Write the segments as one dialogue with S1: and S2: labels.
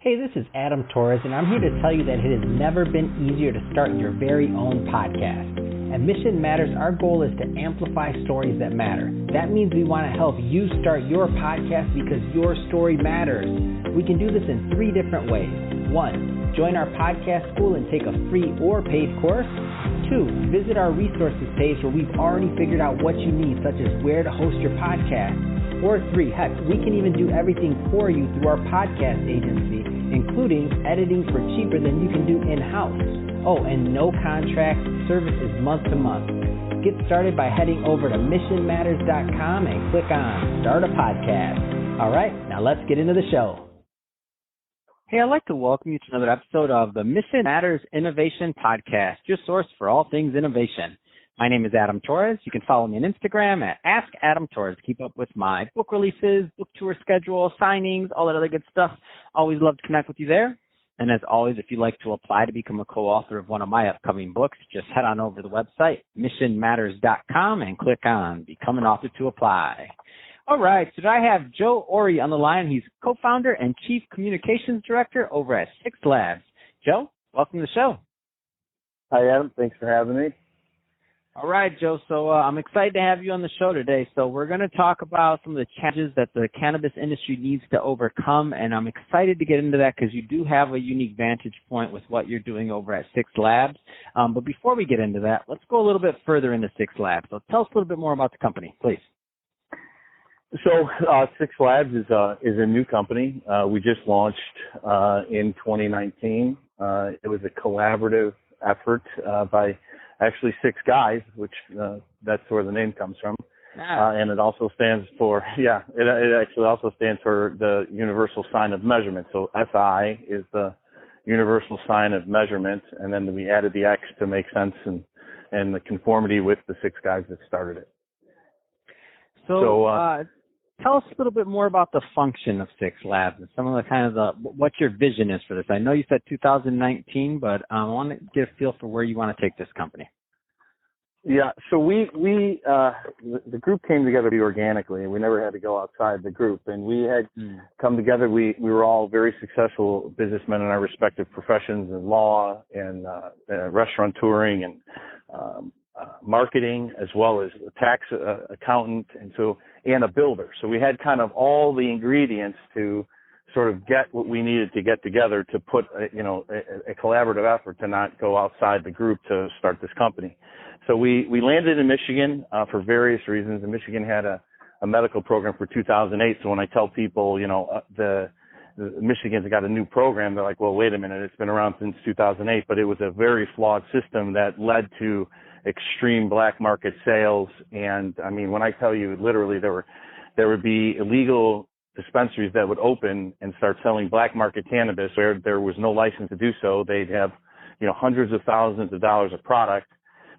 S1: Hey, this is Adam Torres, and I'm here to tell you that it has never been easier to start your very own podcast. At Mission Matters, our goal is to amplify stories that matter. That means we want to help you start your podcast because your story matters. We can do this in 3 different ways. 1, join our podcast school and take a free or paid course. 2, visit our resources page where we've already figured out what you need, such as where to host your podcast. Or 3, heck, we can even do everything for you through our podcast agency, including editing for cheaper than you can do in-house. Oh, and no contract, service is month to month. Get started by heading over to missionmatters.com and click on Start a Podcast. All right, now let's get into the show. Hey, I'd like to welcome you to another episode of the Mission Matters Innovation Podcast, your source for all things innovation. My name is Adam Torres. You can follow me on Instagram at AskAdamTorres to keep up with my book releases, book tour schedule, signings, all that other good stuff. Always love to connect with you there. And as always, if you'd like to apply to become a co-author of one of my upcoming books, just head on over to the website, missionmatters.com, and click on Become an Author to apply. All right, so I have Joe Ori on the line. He's co-founder and chief communications director over at Six Labs. Joe, welcome to the show.
S2: Hi, Adam. Thanks for having me.
S1: All right, Joe. So I'm excited to have you on the show today. So we're going to talk about some of the challenges that the cannabis industry needs to overcome, and I'm excited to get into that because you do have a unique vantage point with what you're doing over at Six Labs. But before we get into that, let's go a little bit further into Six Labs. So tell us a little bit more about the company, please.
S2: So Six Labs is a new company. We just launched in 2019. It was a collaborative effort by actually 6 guys, which that's where the name comes from. And it also stands for, it actually also stands for the Universal Sign of Measurement. So SI is the Universal Sign of Measurement, and then we added the X to make sense and the conformity with the 6 guys that started it.
S1: So tell us a little bit more about the function of Six Labs and some of the what your vision is for this. I know you said 2019, but I want to get a feel for where you want to take this company.
S2: Yeah, so the group came together organically. We never had to go outside the group, and we had come together. We were all very successful businessmen in our respective professions in law and restaurateuring and marketing, as well as a tax accountant and a builder. So we had kind of all the ingredients to sort of get what we needed to get together to put a collaborative effort to not go outside the group to start this company. So we landed in Michigan for various reasons, and Michigan had a medical program for 2008. So when I tell people, the Michigan's got a new program, they're like, well, wait a minute, it's been around since 2008, but it was a very flawed system that led to extreme black market sales. And I mean, when I tell you, literally, there would be illegal dispensaries that would open and start selling black market cannabis where there was no license to do so. They'd have, hundreds of thousands of dollars of product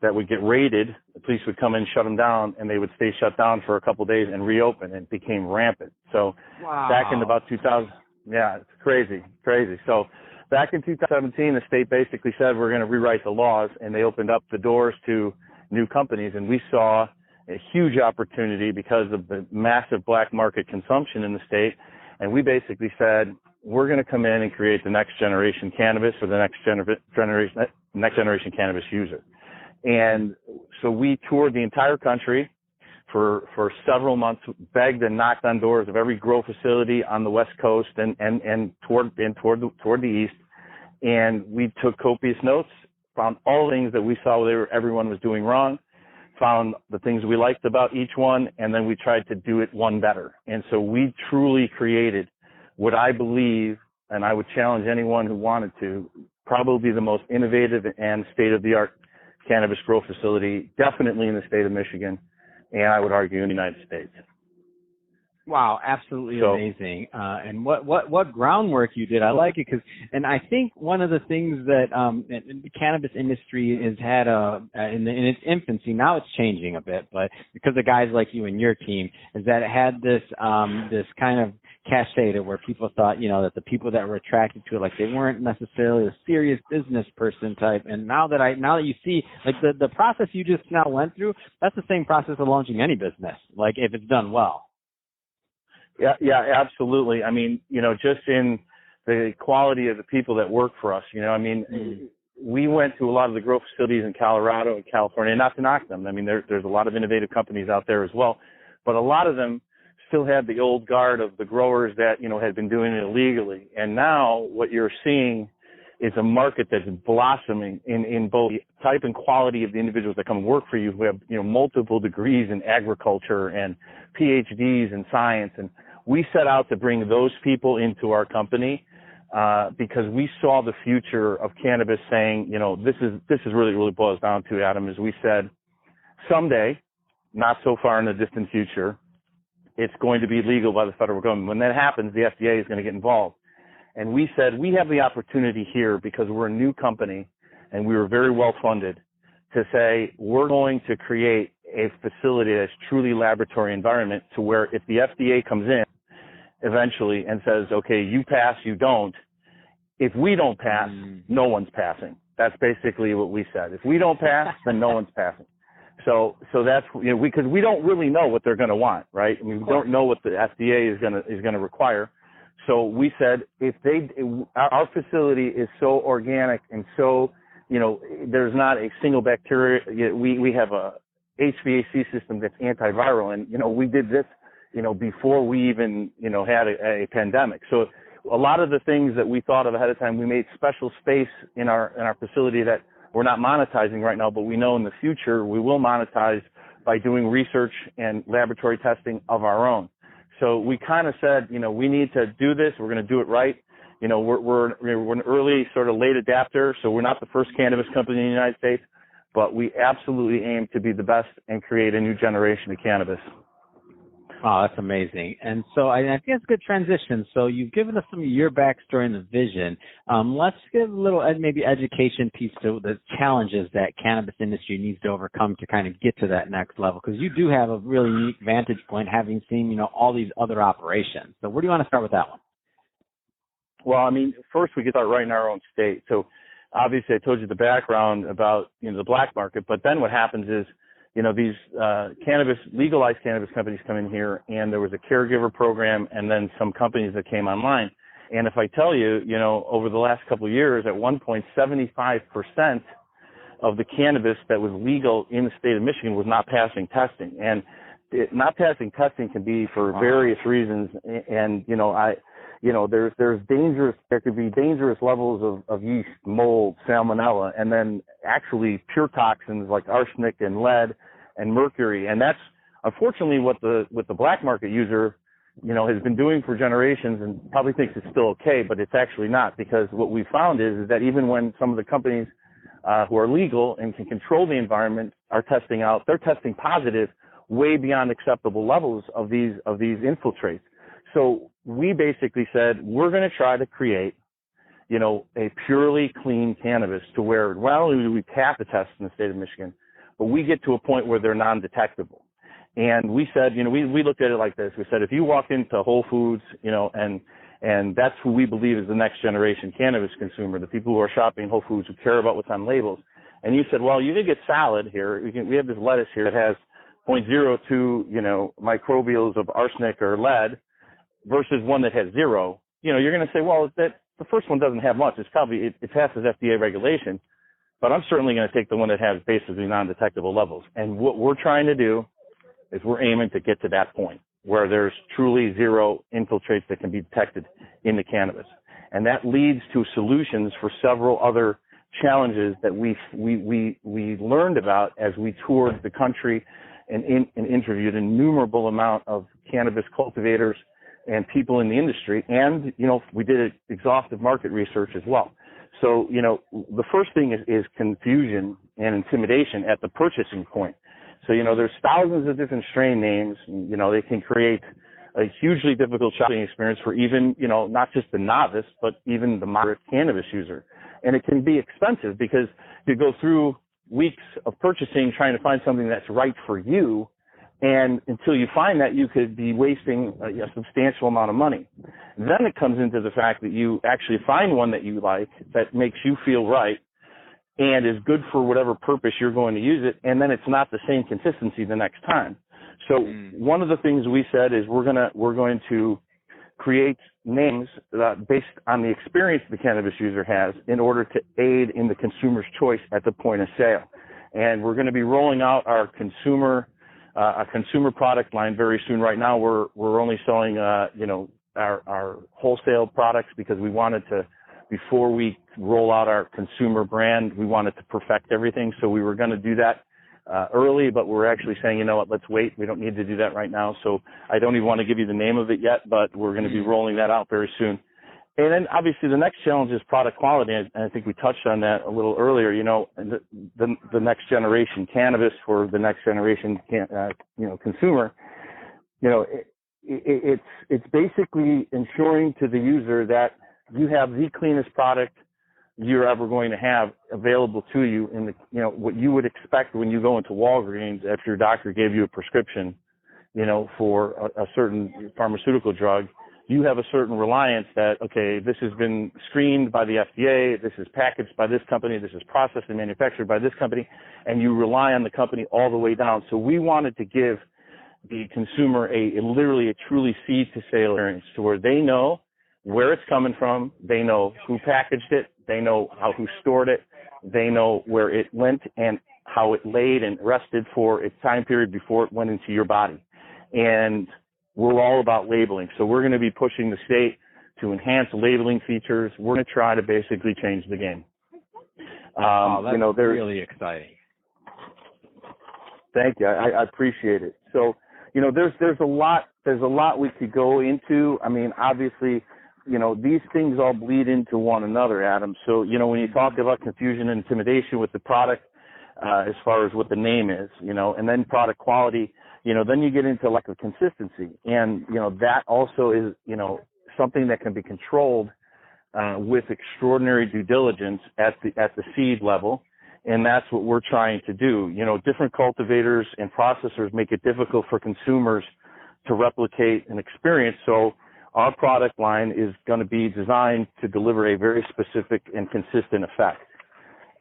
S2: that would get raided. The police would come in, shut them down, and they would stay shut down for a couple of days and reopen, and it became rampant. So Back in about 2000, it's crazy. So back in 2017, the state basically said we're going to rewrite the laws, and they opened up the doors to new companies, and we saw a huge opportunity because of the massive black market consumption in the state. And we basically said, we're going to come in and create the next generation cannabis for the next generation cannabis user. And so we toured the entire country for several months, begged and knocked on doors of every grow facility on the West Coast and toward the East. And we took copious notes, found all things that we saw everyone was doing wrong, found the things we liked about each one, and then we tried to do it one better. And so we truly created what I believe, and I would challenge anyone who wanted to, probably the most innovative and state-of-the-art cannabis grow facility, definitely in the state of Michigan, and I would argue in the United States.
S1: Wow, absolutely amazing. And what groundwork you did. I like it and I think one of the things that the cannabis industry has had in its infancy, now it's changing a bit, but because of guys like you and your team, is that it had this kind of cachet to where people thought, that the people that were attracted to it, like they weren't necessarily a serious business person type. And now that you see, like the process you just now went through, that's the same process of launching any business, like if it's done well.
S2: Yeah, absolutely. I mean, just in the quality of the people that work for us. You know, I mean, we went to a lot of the grow facilities in Colorado and California, not to knock them. I mean, there's a lot of innovative companies out there as well, but a lot of them still had the old guard of the growers that, you know, had been doing it illegally. And now what you're seeing is a market that's blossoming in both the type and quality of the individuals that come work for you who have, you know, multiple degrees in agriculture and PhDs in science. And we set out to bring those people into our company because we saw the future of cannabis, saying, you know, this is really boils down to, Adam, is we said someday, not so far in the distant future, it's going to be legal by the federal government. When that happens, the FDA is going to get involved. And we said, we have the opportunity here, because we're a new company and we were very well funded, to say we're going to create a facility that's truly laboratory environment, to where if the FDA comes in eventually and says, okay, you pass, you don't, if we don't pass, no one's passing. That's basically what we said. If we don't pass, then no one's passing. So that's, you know, because we don't really know what they're going to want, right? I mean, we don't know what the FDA is going to require. So we said, our facility is so organic and so, you know, there's not a single bacteria. We have a HVAC system that's antiviral, and, you know, we did this, you know, before we even, you know, had a pandemic. So a lot of the things that we thought of ahead of time, we made special space in our facility that we're not monetizing right now, but we know in the future we will monetize by doing research and laboratory testing of our own. So we kind of said, you know, we need to do this. We're going to do it right. You know, we're an early sort of late adapter, so we're not the first cannabis company in the United States, but we absolutely aim to be the best and create a new generation of cannabis.
S1: Oh, that's amazing. And so I think it's a good transition. So you've given us some of your backstory and the vision. Let's give a little maybe education piece to the challenges that cannabis industry needs to overcome to kind of get to that next level, because you do have a really unique vantage point, having seen, you know, all these other operations. So where do you want to start with that one?
S2: Well, I mean, first we get start right in our own state. So obviously I told you the background about, you know, the black market, but then what happens is, you know, these legalized cannabis companies come in here, and there was a caregiver program and then some companies that came online. And if I tell you, you know, over the last couple of years, at one point, 75% of the cannabis that was legal in the state of Michigan was not passing testing. And not passing testing can be for various reasons. And, you know, there could be dangerous levels of yeast, mold, salmonella, and then actually pure toxins like arsenic and lead and mercury. And that's unfortunately what the black market user, you know, has been doing for generations, and probably thinks it's still okay, but it's actually not, because what we found is that even when some of the companies who are legal and can control the environment are testing out, they're testing positive way beyond acceptable levels of these infiltrates. So we basically said, we're going to try to create, you know, a purely clean cannabis, to where not only do we pass the test in the state of Michigan, but we get to a point where they're non-detectable. And we said, you know, we looked at it like this. We said, if you walk into Whole Foods, you know, and that's who we believe is the next generation cannabis consumer, the people who are shopping Whole Foods, who care about what's on labels. And you said, well, you can get salad here. We have this lettuce here that has 0.02, you know, microbials of arsenic or lead, versus one that has 0. You know, you're going to say, well, that the first one doesn't have much. It's probably, it passes FDA regulation, but I'm certainly going to take the one that has basically non-detectable levels. And what we're trying to do is we're aiming to get to that point where there's truly 0 infiltrates that can be detected in the cannabis. And that leads to solutions for several other challenges that we learned about as we toured the country and interviewed an innumerable amount of cannabis cultivators and people in the industry. And, you know, we did exhaustive market research as well. So, you know, the first thing is confusion and intimidation at the purchasing point. So, you know, there's thousands of different strain names. You know, they can create a hugely difficult shopping experience for even, you know, not just the novice, but even the moderate cannabis user. And it can be expensive, because you go through weeks of purchasing trying to find something that's right for you. And until you find that, you could be wasting a substantial amount of money. Then it comes into the fact that you actually find one that you like, that makes you feel right and is good for whatever purpose you're going to use it, and then it's not the same consistency the next time. So one of the things we said is we're going to creates names based on the experience the cannabis user has in order to aid in the consumer's choice at the point of sale. And we're going to be rolling out our consumer product line very soon. Right now, we're only selling, our wholesale products because we wanted to, before we roll out our consumer brand, we wanted to perfect everything. So we were going to do that early, but we're actually saying, you know what, let's wait. We don't need to do that right now. So I don't even want to give you the name of it yet, but we're going to be rolling that out very soon. And then obviously the next challenge is product quality. And I think we touched on that a little earlier, the next generation cannabis for the next generation, consumer, it's basically ensuring to the user that you have the cleanest product you're ever going to have available to you in what you would expect when you go into Walgreens after your doctor gave you a prescription, for a certain pharmaceutical drug. You have a certain reliance that, okay, this has been screened by the FDA, this is packaged by this company, this is processed and manufactured by this company, and you rely on the company all the way down. So we wanted to give the consumer literally a truly seed to sale experience to where they know where it's coming from, they know who packaged it, they know who stored it, they know where it went and how it laid and rested for its time period before it went into your body. And we're all about labeling. So we're going to be pushing the state to enhance labeling features. We're going to try to basically change the game.
S3: That's really exciting.
S2: Thank you. I appreciate it. So, there's a lot we could go into. I mean, obviously, these things all bleed into one another, Adam. So, when you talk about confusion and intimidation with the product, as far as what the name is, and then product quality, then you get into lack of consistency. And, that also is, something that can be controlled with extraordinary due diligence at the seed level. And that's what we're trying to do. Different cultivators and processors make it difficult for consumers to replicate an experience. So our product line is going to be designed to deliver a very specific and consistent effect.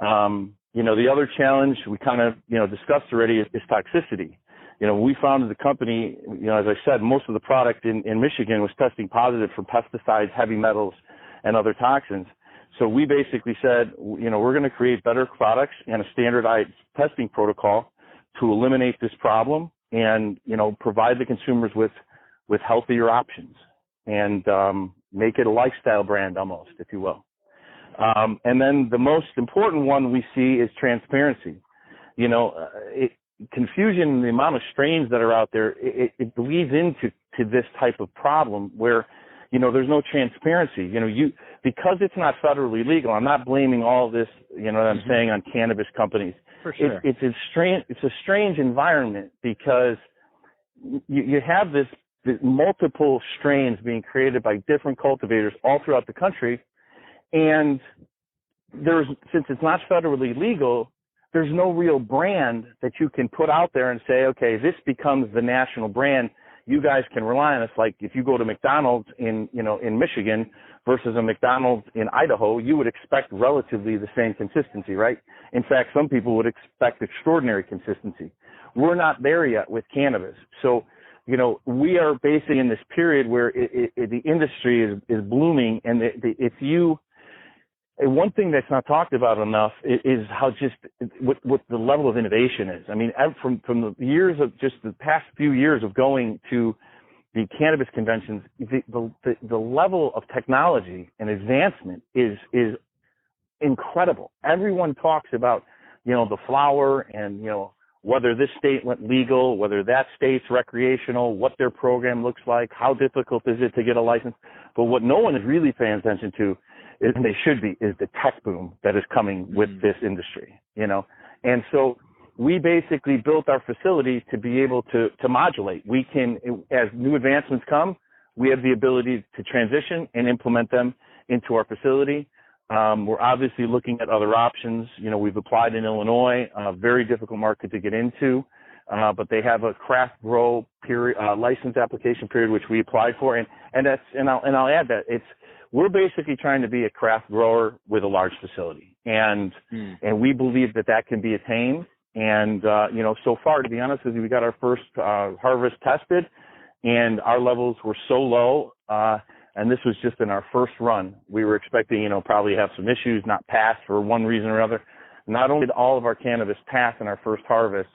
S2: The other challenge we kind of, discussed already is toxicity. We founded the company, as I said, most of the product in Michigan was testing positive for pesticides, heavy metals, and other toxins. So we basically said, we're going to create better products and a standardized testing protocol to eliminate this problem and, provide the consumers with healthier options and make it a lifestyle brand almost, if you will. And then the most important one we see is transparency. Confusion, the amount of strains that are out there, it bleeds into this type of problem where, there's no transparency. Because it's not federally legal, I'm not blaming all this, that I'm saying on cannabis companies.
S3: For sure.
S2: It's a strange environment because you have this multiple strains being created by different cultivators all throughout the country. And since it's not federally legal, there's no real brand that you can put out there and say, okay, this becomes the national brand. You guys can rely on us. Like if you go to McDonald's in Michigan versus a McDonald's in Idaho, you would expect relatively the same consistency, right? In fact, some people would expect extraordinary consistency. We're not there yet with cannabis. So, we are basically in this period where the industry is blooming. And one thing that's not talked about enough is how what the level of innovation is. I mean, from the years of just the past few years of going to the cannabis conventions, the level of technology and advancement is incredible. Everyone talks about, the flower and, whether this state went legal, whether that state's recreational, what their program looks like, how difficult is it to get a license. But what no one is really paying attention to, and they should be, is the tech boom that is coming with this industry, And so we basically built our facility to be able to modulate. We can, as new advancements come, we have the ability to transition and implement them into our facility. We're obviously looking at other options. We've applied in Illinois, a very difficult market to get into, but they have a craft grow period, license application period, which we applied for. And I'll add that we're basically trying to be a craft grower with a large facility. And we believe that can be attained. And, so far, to be honest with you, we got our first harvest tested and our levels were so low, and this was just in our first run. We were expecting, probably have some issues, not pass for one reason or other. Not only did all of our cannabis pass in our first harvest,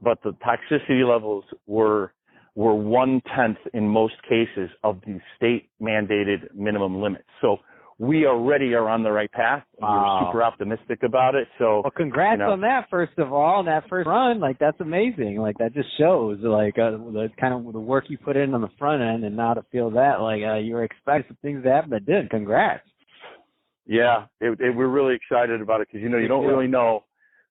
S2: but the toxicity levels were 1/10 in most cases of the state mandated minimum limits. So we already are on the right path.
S1: Wow.
S2: We're super optimistic about it. So,
S1: well, congrats on that, first of all, that first run. Like, that's amazing. Like, that just shows, like, the kind of the work you put in on the front end, and now to feel that, like, you were expecting some things to happen that did. Congrats.
S2: Yeah, we're really excited about it because, you don't really know.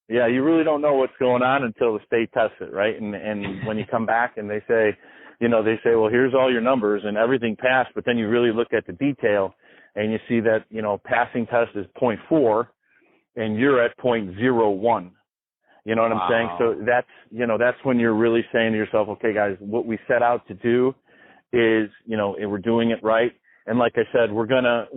S2: Yeah, you really don't know what's going on until the state tests it, right? And when you come back and they say, well, here's all your numbers and everything passed, but then you really look at the detail and you see that, passing test is 0.4 and you're at 0.01. You know what I'm saying? So that's when you're really saying to yourself, okay, guys, what we set out to do is, we're doing it right. And like I said, we're going to,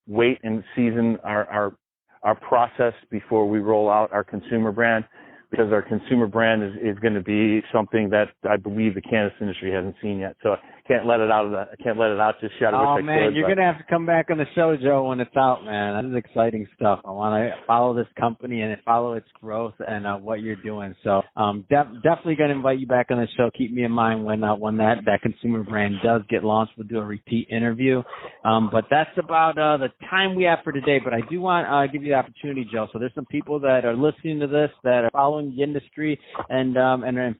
S2: wait and season our process before we roll out our consumer brand, because our consumer brand is going to be something that I believe the cannabis industry hasn't seen yet. So I can't let it out just yet.
S1: Oh, man, you're going to have to come back on the show, Joe, when it's out, man. This is exciting stuff. I want to follow this company and follow its growth and what you're doing. So definitely going to invite you back on the show. Keep me in mind when that consumer brand does get launched. We'll do a repeat interview. But that's about the time we have for today. But I do want to give you the opportunity, Joe. So there's some people that are listening to this that are following the industry and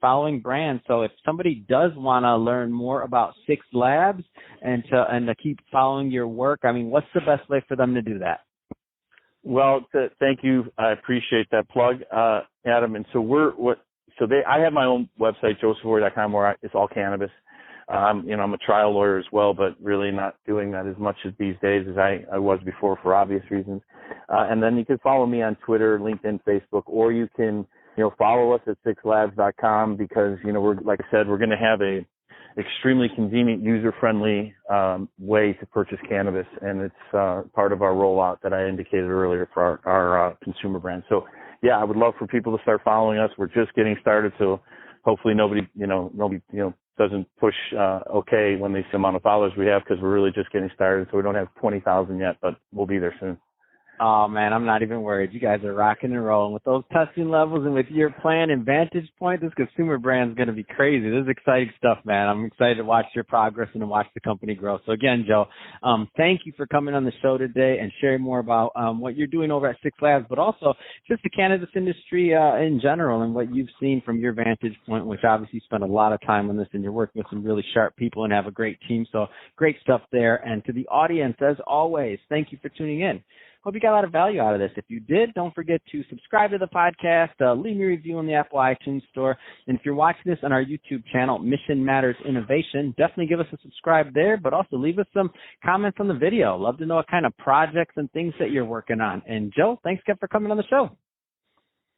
S1: following brands. So if somebody does want to learn more about Six Labs and to keep following your work, I mean, what's the best way for them to do that?
S2: Well, thank you. I appreciate that plug, Adam. And so I have my own website, josephward.com, where it's all cannabis. I'm a trial lawyer as well, but really not doing that as much as these days as I was before for obvious reasons. And then you can follow me on Twitter, LinkedIn, Facebook, or you can, follow us at sixlabs.com because, like I said, we're going to have a extremely convenient, user-friendly way to purchase cannabis, and it's part of our rollout that I indicated earlier for our consumer brand. So, yeah, I would love for people to start following us. We're just getting started, so hopefully nobody doesn't push okay when they see the amount of followers we have, because we're really just getting started. So we don't have 20,000 yet, but we'll be there soon.
S1: Oh, man, I'm not even worried. You guys are rocking and rolling with those testing levels and with your plan and vantage point. This consumer brand is going to be crazy. This is exciting stuff, man. I'm excited to watch your progress and to watch the company grow. So, again, Joe, thank you for coming on the show today and sharing more about what you're doing over at Six Labs, but also just the cannabis industry in general and what you've seen from your vantage point, which obviously you spend a lot of time on this and you're working with some really sharp people and have a great team. So great stuff there. And to the audience, as always, thank you for tuning in. Hope you got a lot of value out of this. If you did, don't forget to subscribe to the podcast, leave me a review on the Apple iTunes Store. And if you're watching this on our YouTube channel, Mission Matters Innovation, definitely give us a subscribe there, but also leave us some comments on the video. Love to know what kind of projects and things that you're working on. And Joe, thanks again for coming on the show.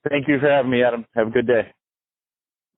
S2: Thank you for having me, Adam. Have a good day.